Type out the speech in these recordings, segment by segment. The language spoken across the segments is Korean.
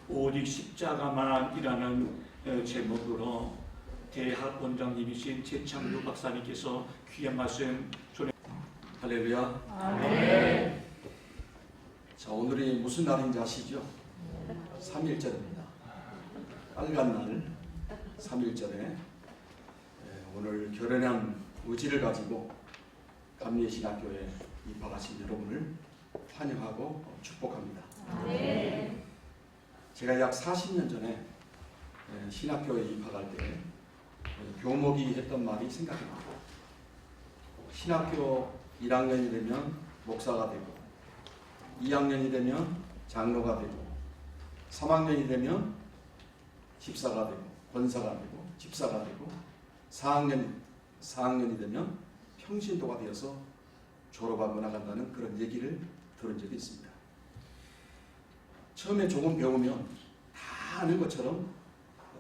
오직 십자가만이라는 제목으로 대학 원장님이신 최창규 박사님께서 귀한 말씀 전해. 할렐루야. 아멘. 자, 오늘이 무슨 날인지 아시죠? 3.1절입니다. 빨간 날 3.1절에 오늘 결연한 의지를 가지고 감리신학교에 입학하신 여러분을 환영하고 축복합니다. 아멘. 제가 약 40년 전에 신학교에 입학할 때 교목이 했던 말이 생각이 납니다. 신학교 1학년이 되면 목사가 되고 2학년이 되면 장로가 되고 3학년이 되면 집사가 되고 권사가 되고 집사가 되고 4학년이 되면 평신도가 되어서 졸업하고 나간다는 그런 얘기를 들은 적이 있습니다. 처음에 조금 배우면 다 아는 것처럼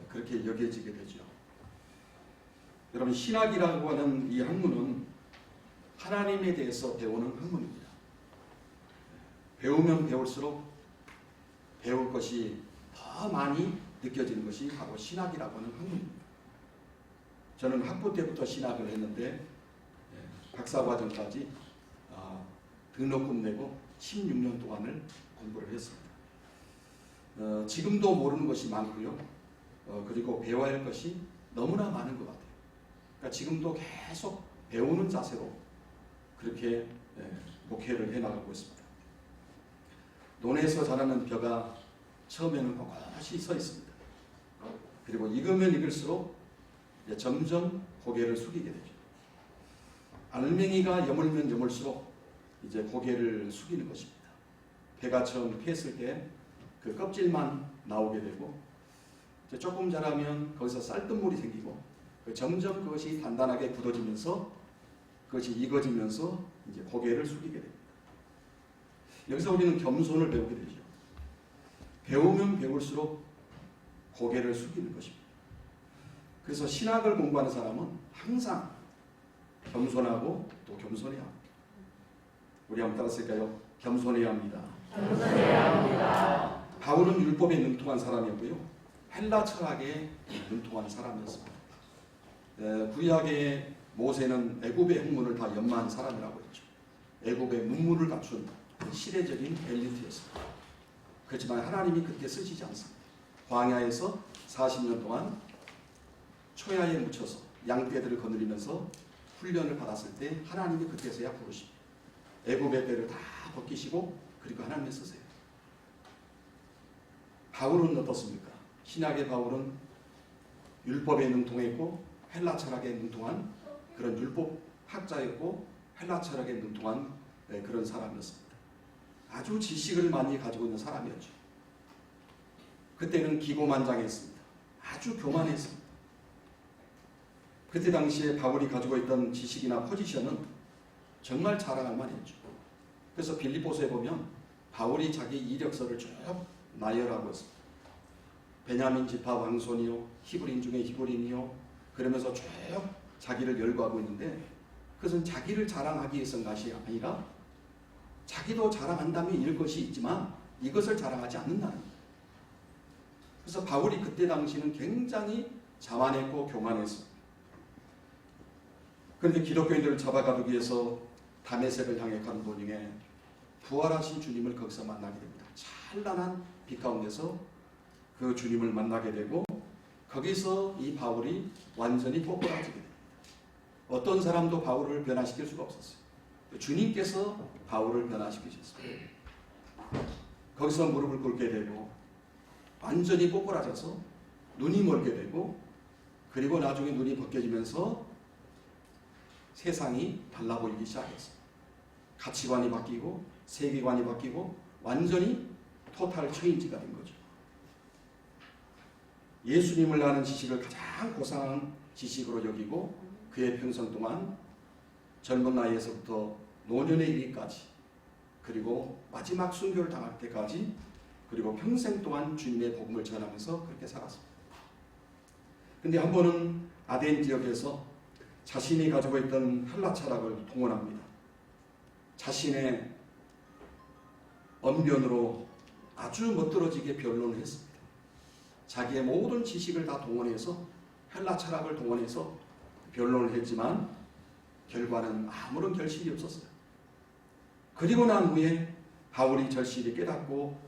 그렇게 여겨지게 되죠. 여러분, 신학이라고 하는 이 학문은 하나님에 대해서 배우는 학문입니다. 배우면 배울수록 배울 것이 더 많이 느껴지는 것이 바로 신학이라고 하는 학문입니다. 저는 학부 때부터 신학을 했는데 박사과정까지 등록금 내고 16년 동안을 공부를 했습니다. 지금도 모르는 것이 많고요. 그리고 배워야 할 것이 너무나 많은 것 같아요. 그러니까 지금도 계속 배우는 자세로 그렇게 목회를 해나가고 있습니다. 논에서 자라는 벼가 처음에는 꼿꼿이 서 있습니다. 그리고 익으면 익을수록 점점 고개를 숙이게 되죠. 알맹이가 여물면 여물수록 이제 고개를 숙이는 것입니다. 배가 처음 피했을 때 그 껍질만 나오게 되고 이제 조금 자라면 거기서 쌀뜨물이 생기고 점점 그것이 단단하게 굳어지면서 그것이 익어지면서 이제 고개를 숙이게 됩니다. 여기서 우리는 겸손을 배우게 되죠. 배우면 배울수록 고개를 숙이는 것입니다. 그래서 신학을 공부하는 사람은 항상 겸손하고 또 겸손해야 합니다. 우리 한번 따라 쓸까요? 겸손해야 합니다. 겸손해야 합니다. 바울은 율법에 능통한 사람이었고요. 헬라 철학에 능통한 사람이었습니다. 구약의 모세는 애굽의 학문을 다 연마한 사람이라고 했죠. 애굽의 문물을 갖춘 시대적인 엘리트였습니다. 그렇지만 하나님이 그렇게 쓰시지 않습니다. 광야에서 40년 동안 초야에 묻혀서 양떼들을 거느리면서 훈련을 받았을 때 하나님이 그때서야 부르십니다. 애굽의 때를 다 벗기시고 그리고 하나님을 쓰세요. 바울은 어떻습니까? 신약의 바울은 율법에 능통했고 헬라 철학에 능통한 그런 율법학자였고 헬라 철학에 능통한 그런 사람이었습니다. 아주 지식을 많이 가지고 있는 사람이었죠. 그때는 기고만장했습니다. 아주 교만했습니다. 그때 당시에 바울이 가지고 있던 지식이나 포지션은 정말 자랑할 만했죠. 그래서 빌립보서에 보면 바울이 자기 이력서를 쭉 나열하고 있습니다. 베냐민 지파 왕손이요, 히브리인 중에 히브리인이요, 그러면서 쭉 자기를 열거하고 있는데 그것은 자기를 자랑하기 위해서인 것이 아니라 자기도 자랑한다면 이럴 것이 있지만 이것을 자랑하지 않는다는 거예요. 그래서 바울이 그때 당시는 굉장히 자만했고 교만했습니다. 그런데 기독교인들을 잡아가기 위해서 다메섹을 향해 가는 도중에 부활하신 주님을 거기서 만나게 됩니다. 찬란한 빛 가운데서 그 주님을 만나게 되고 거기서 이 바울이 완전히 꼬꾸라지게 됩니다. 어떤 사람도 바울을 변화시킬 수가 없었어요. 주님께서 바울을 변화시키셨어요. 거기서 무릎을 꿇게 되고 완전히 꼬꾸라져서 눈이 멀게 되고 그리고 나중에 눈이 벗겨지면서 세상이 달라 보이기 시작했어요. 가치관이 바뀌고 세계관이 바뀌고 완전히 토탈 체인지가 된 거죠. 예수님을 아는 지식을 가장 고상한 지식으로 여기고 그의 평생 동안 젊은 나이에서부터 노년에 이르기까지 그리고 마지막 순교를 당할 때까지 그리고 평생 동안 주님의 복음을 전하면서 그렇게 살았습니다. 그런데 한 번은 아덴 지역에서 자신이 가지고 있던 헬라 철학을 동원합니다. 자신의 언변으로 아주 멋들어지게 변론을 했습니다. 자기의 모든 지식을 다 동원해서 헬라 철학을 동원해서 변론을 했지만 결과는 아무런 결실이 없었어요. 그리고 난 후에 바울이 절실히 깨닫고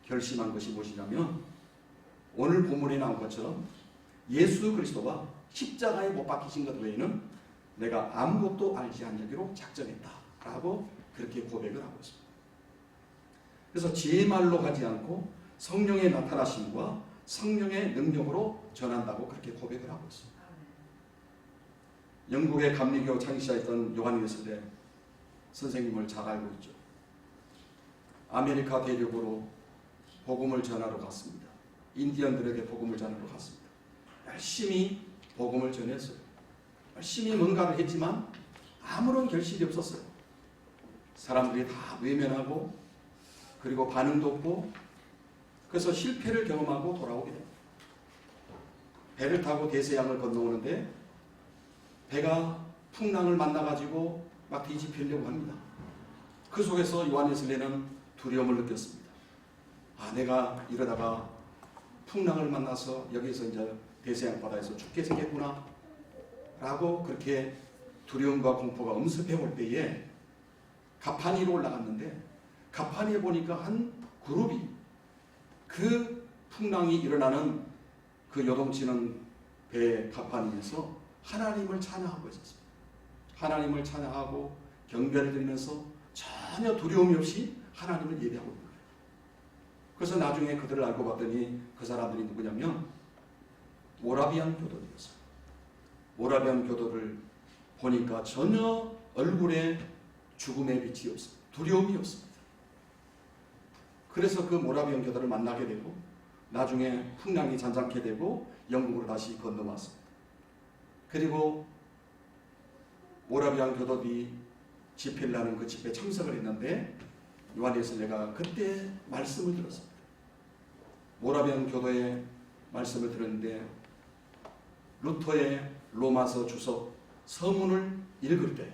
결심한 것이 무엇이냐면 오늘 본문에 나온 것처럼 예수 그리스도가 십자가에 못 박히신 것 외에는 내가 아무것도 알지 않기로 작정했다라고 그렇게 고백을 하고 있습니다. 그래서 제 말로 가지 않고 성령의 나타나심과 성령의 능력으로 전한다고 그렇게 고백을 하고 있습니다. 영국의 감리교 창시자였던 요한 웨슬레 선생님을 잘 알고 있죠. 아메리카 대륙으로 복음을 전하러 갔습니다. 인디언들에게 복음을 전하러 갔습니다. 열심히 복음을 전했어요. 열심히 뭔가를 했지만 아무런 결실이 없었어요. 사람들이 다 외면하고 그리고 반응도 없고 그래서 실패를 경험하고 돌아오게 됩니다. 배를 타고 대서양을 건너오는데 배가 풍랑을 만나가지고 막 뒤집히려고 합니다. 그 속에서 요한 웨슬레는 두려움을 느꼈습니다. 아, 내가 이러다가 풍랑을 만나서 여기서 이제 대서양 바다에서 죽게 생겼구나 라고 그렇게 두려움과 공포가 엄습해 올 때에 가판 위로 올라갔는데 가판 위에 보니까 한 그룹이 그 풍랑이 일어나는 그 요동치는 배 가판 위에서 하나님을 찬양하고 있었습니다. 하나님을 찬양하고 경배를 드리면서 전혀 두려움이 없이 하나님을 예배하고 있는 거예요. 그래서 나중에 그들을 알고 봤더니 그 사람들이 누구냐면 모라비안 교도들이었어요. 모라비안 교도를 보니까 전혀 얼굴에 죽음의 빛이 없습니다. 두려움이 없습니다. 그래서 그 모라비안 교도를 만나게 되고 나중에 풍랑이 잔잔케 되고 영국으로 다시 건너왔습니다. 그리고 모라비안 교도들이 집회를 하는 그 집회에 참석을 했는데 요한 웨슬레가 그때 말씀을 들었습니다. 모라비안 교도의 말씀을 들었는데 루터의 로마서 주석 서문을 읽을 때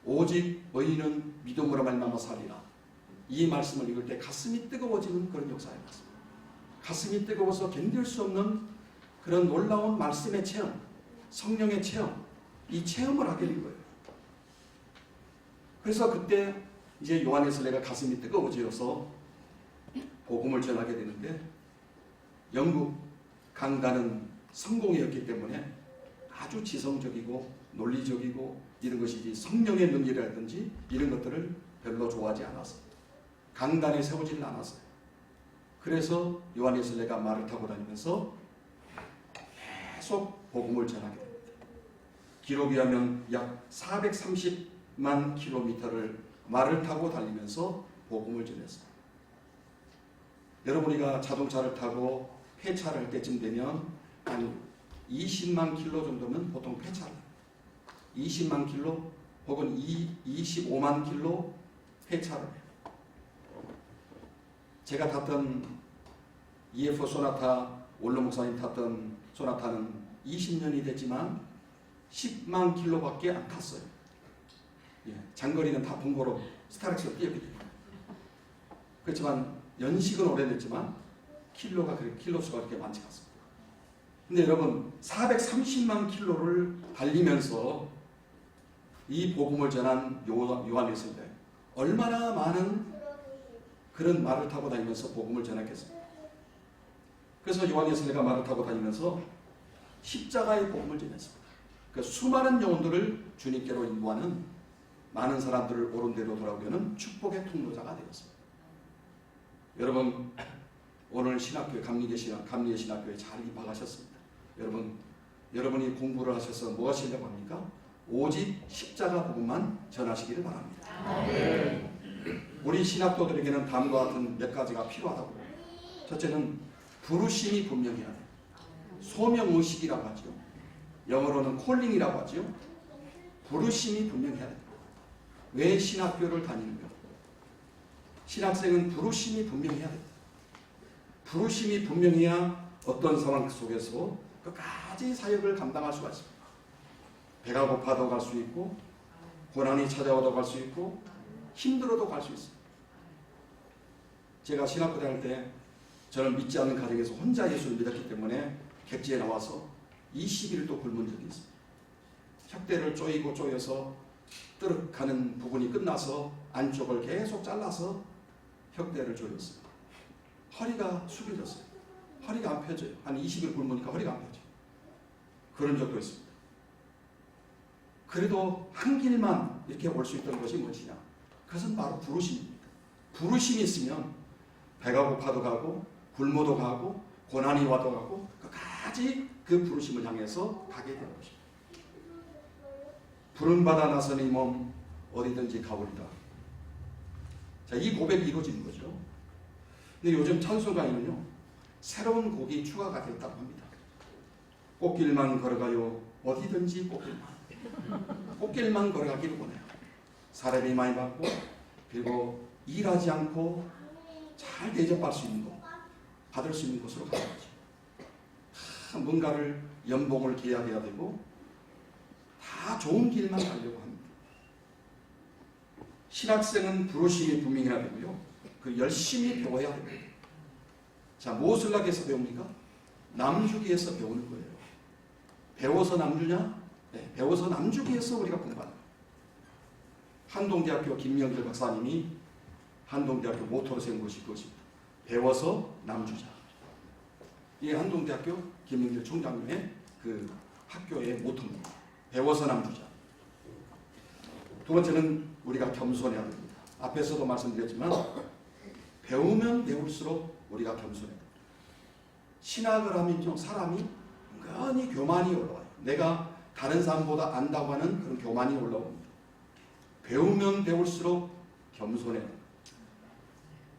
오직 의인은 믿음으로 말미암아 살리라. 이 말씀을 읽을 때 가슴이 뜨거워지는 그런 역사였습니다. 가슴이 뜨거워서 견딜 수 없는 그런 놀라운 말씀의 체험, 성령의 체험, 이 체험을 하게 된 거예요. 그래서 그때 이제 요한 웨슬레가 가슴이 뜨거워져서 복음을 전하게 되는데 영국 강단은 성공이었기 때문에 아주 지성적이고 논리적이고 이런 것이지 성령의 능력이라든지 이런 것들을 별로 좋아하지 않았습니다. 강단에 세우지는 않았어요. 그래서 요한 웨슬레가 말을 타고 다니면서 계속 복음을 전하게 됩니다. 기록에 하면 약 430만 킬로미터를 말을 타고 달리면서 복음을 전했습니다. 여러분이가 자동차를 타고 폐차를 할 때쯤 되면 한 20만 킬로 정도면 보통 폐차를 합니다. 20만 킬로 혹은 25만 킬로 폐차를 해요. 제가 탔던 EF 소나타, 원로 목사님 탔던 소나타는 20년이 됐지만 10만 킬로밖에 안 탔어요. 예, 장거리는 다 봉고로 스타렉스로 뛰었거든요. 그렇지만 연식은 오래됐지만 킬로수가 그렇게 많지 않습니다. 근데 여러분 430만 킬로를 달리면서 이 복음을 전한 요한 웨슬레 얼마나 많은 그런 말을 타고 다니면서 복음을 전했겠습니까? 그래서 요한 웨슬레가 말을 타고 다니면서 십자가의 복음을 전했습니다. 그 수많은 영혼들을 주님께로 인도하는 많은 사람들을 옳은 대로 돌아오게 하는 축복의 통로자가 되었습니다. 여러분 오늘 신학교에 감리계 신학교에 잘 입학하셨습니다. 여러분이 공부를 하셔서 뭐 하시려고 합니까? 오직 십자가 복음만 전하시기를 바랍니다. 네. 우리 신학도들에게는 다음과 같은 몇 가지가 필요하다고. 첫째는 부르심이 분명해야 돼요. 소명의식이라고 하죠. 영어로는 콜링이라고 하죠. 부르심이 분명해야 돼요. 왜 신학교를 다니는가? 신학생은 부르심이 분명해야 돼요. 부르심이 분명해야 어떤 상황 속에서 끝까지 사역을 감당할 수가 있습니다. 배가 고파도 갈 수 있고 고난이 찾아와도 갈 수 있고 힘들어도 갈 수 있습니다. 제가 신학교 다닐 때 저는 믿지 않는 가정에서 혼자 예수를 믿었기 때문에 객지에 나와서 20일도 굶은 적이 있습니다. 혁대를 쪼여서 뜨륵하는 부분이 끝나서 안쪽을 계속 잘라서 혁대를 조였어요. 허리가 숙여졌어요. 허리가 안 펴져요. 한 20일 굶으니까 허리가 안 펴져요. 그런 적도 있습니다. 그래도 한 길만 이렇게 올 수 있던 것이 무엇이냐? 그것은 바로 부르심입니다. 부르심이 있으면 배가 고파도 가고 굶어도 가고 고난이 와도 가고 끝까지 그 부르심을 향해서 가게 되는 것입니다. 부름받아 나서는 이 몸 어디든지 가오리다. 자, 이 고백이 이루어지는 거죠. 근데 요즘 찬송가에는요, 새로운 곡이 추가가 됐다고 합니다. 꽃길만 걸어가요. 어디든지 꽃길만 걸어가기를 원해요. 사람이 많이 받고, 그리고 일하지 않고 잘 대접받을 수 있는 곳, 받을 수 있는 곳으로 가는 거죠. 뭔가를 연봉을 계약해야 되고 다 좋은 길만 가려고 합니다. 신학생은 부르심이 분명해야 되고요. 그 열심히 배워야 됩니다. 자, 무엇을 하기 위해서 배웁니까? 남주기 위해서 배우는 거예요. 배워서 남주냐? 네, 배워서 남주기 위해서 우리가 공부하는 거예요. 한동대학교 김명길 박사님이 한동대학교 모토로 세운 것이 그것입니다. 배워서 남주자. 이게 한동대학교 김명길 총장님의 그 학교의 모토입니다. 배워서 남주자. 두 번째는 우리가 겸손해야 됩니다. 앞에서도 말씀드렸지만 배우면 배울수록 우리가 겸손해야 됩니다. 신학을 하면요, 사람이 은근히 교만이 올라와요. 내가 다른 사람보다 안다고 하는 그런 교만이 올라옵니다. 배우면 배울수록 겸손해야 됩니다.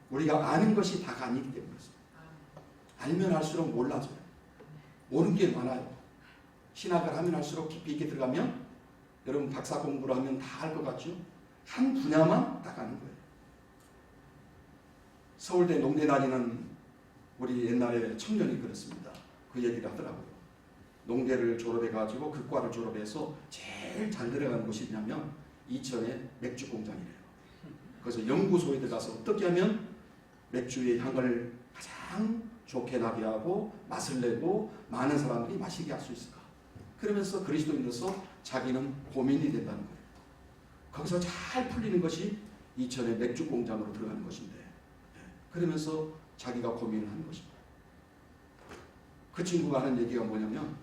우리가 아는 것이 다가 아니기 때문에 그렇습니다. 알면 할수록 몰라져요. 모르는 게 많아요. 신학을 하면 할수록 깊이 있게 들어가면 여러분 박사 공부를 하면 다 알 것 같죠? 한 분야만 딱 아는 거예요. 서울대 농대 다니는 우리 옛날에 청년이 그랬습니다. 그 얘기를 하더라고요. 농대를 졸업해가지고 그 과를 졸업해서 제일 잘 들어가는 곳이 있냐면 이천의 맥주 공장이래요. 그래서 연구소에 들어가서 어떻게 하면 맥주의 향을 가장 좋게 나게 하고 맛을 내고 많은 사람들이 마시게 할 수 있을까? 그러면서 그리스도인으로서 자기는 고민이 된다는 거예요. 거기서 잘 풀리는 것이 이천의 맥주 공장으로 들어가는 것인데, 그러면서 자기가 고민을 하는 것입니다. 그 친구가 하는 얘기가 뭐냐면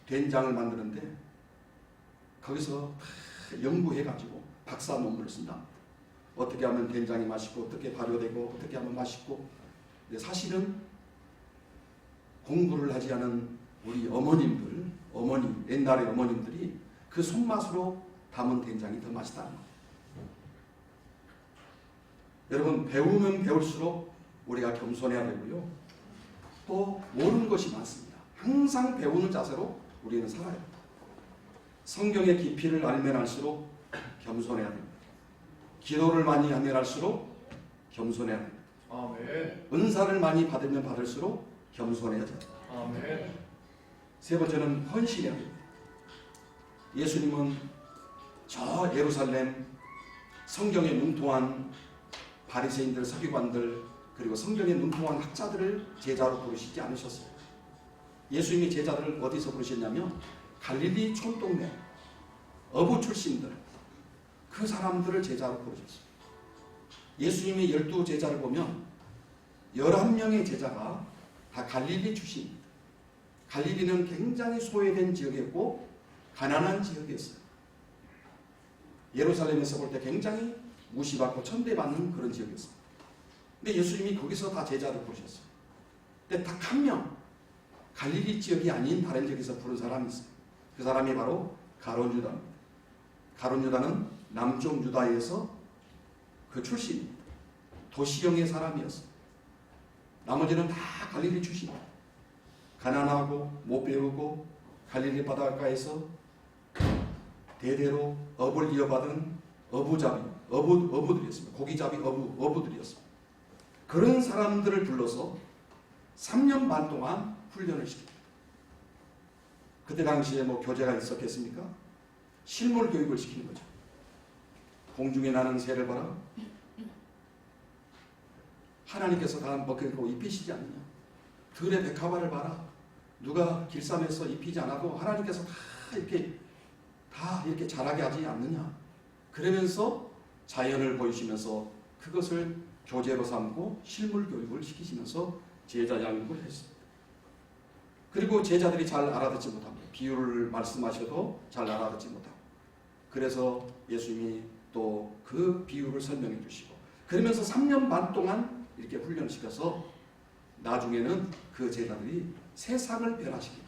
된장을 만드는데 거기서 연구해가지고 박사 논문을 쓴다. 어떻게 하면 된장이 맛있고 어떻게 발효되고 어떻게 하면 맛있고. 근데 사실은 공부를 하지 않은 우리 어머님, 옛날의 어머님들이 그 손맛으로 담은 된장이 더 맛있다는 거예요. 여러분, 배우면 배울수록 우리가 겸손해야 되고요. 또 모르는 것이 많습니다. 항상 배우는 자세로 우리는 살아야 됩니다. 성경의 깊이를 알면 알수록 겸손해야 됩니다. 기도를 많이 하면 할수록 겸손해야 됩니다. 아멘. 은사를 많이 받으면 받을수록 겸손해야 됩니다. 아멘. 세 번째는 헌신해야 됩니다. 예수님은 저 예루살렘 성경에 능통한 바리새인들, 서기관들, 그리고 성경에 능통한 학자들을 제자로 부르시지 않으셨어요. 예수님이 제자들을 어디서 부르셨냐면 갈릴리 촌동네 어부 출신들, 그 사람들을 제자로 부르셨어요. 예수님이 12제자를 보면 11명의 제자가 다 갈릴리 출신입니다. 갈릴리는 굉장히 소외된 지역이었고 가난한 지역이었어요. 예루살렘에서 볼 때 굉장히 무시받고 천대받는 그런 지역이었습니다. 근데 예수님이 거기서 다 제자를 부르셨어요. 근데 딱 한 명, 갈릴리 지역이 아닌 다른 지역에서 부른 사람이 있어요. 그 사람이 바로 가룟 유다입니다. 가룟 유다는 남쪽 유다에서 그 출신입니다. 도시형의 사람이었어요. 나머지는 다 갈릴리 출신입니다. 가난하고 못 배우고 갈릴리 바닷가에서 대대로 업을 이어받은 어부들이었습니다. 고기잡이 어부들이었습니다. 그런 사람들을 불러서 3년 반 동안 훈련을 시킵니다. 그때 당시에 뭐 교재가 있었겠습니까? 실물 교육을 시키는 거죠. 공중에 나는 새를 봐라. 하나님께서 다 먹이고 입히시지 않느냐. 들의 백합화를 봐라. 누가 길쌈에서 입히지 않아도 하나님께서 다 이렇게 자라게 하지 않느냐. 그러면서 자연을 보이시면서 그것을 교재로 삼고 실물 교육을 시키시면서 제자 양육을 했습니다. 그리고 제자들이 잘 알아듣지 못합니다. 비유를 말씀하셔도 잘 알아듣지 못하고. 그래서 예수님이 또 그 비유를 설명해 주시고, 그러면서 3년 반 동안 이렇게 훈련시켜서 나중에는 그 제자들이 세상을 변화시키고,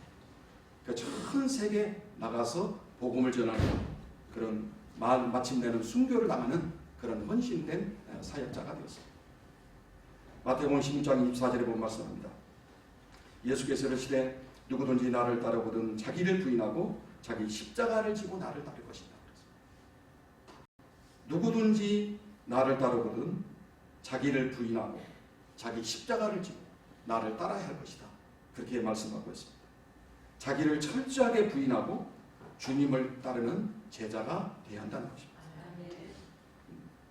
그러니까 전 세계 나가서 복음을 전하는 그런 마침내는 순교를 당하는 그런 헌신된 사역자가 되었습니다. 마태복음 16장 24절에 보면 말씀합니다. 예수께서 이르시되 누구든지 나를 따르거든 자기를 부인하고 자기 십자가를 지고 나를 따를 것이다. 누구든지 나를 따르거든 자기를 부인하고 자기 십자가를 지고 나를 따라야 할 것이다. 그렇게 말씀하고 있습니다. 자기를 철저하게 부인하고 주님을 따르는 제자가 되어야 한다는 것입니다.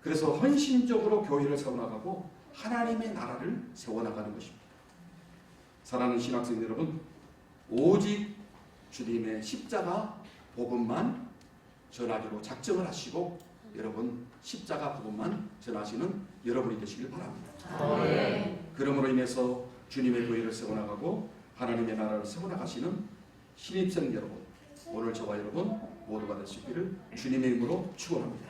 그래서 헌신적으로 교회를 세워나가고 하나님의 나라를 세워나가는 것입니다. 사랑하는 신학생 여러분, 오직 주님의 십자가 복음만 전하기로 작정을 하시고 여러분 십자가 복음만 전하시는 여러분이 되시길 바랍니다. 그러므로 인해서 주님의 교회를 세워나가고 하나님의 나라를 세워나가시는 신입생 여러분, 오늘 저와 여러분 모두가 될 수 있기를 주님의 이름으로 축원합니다.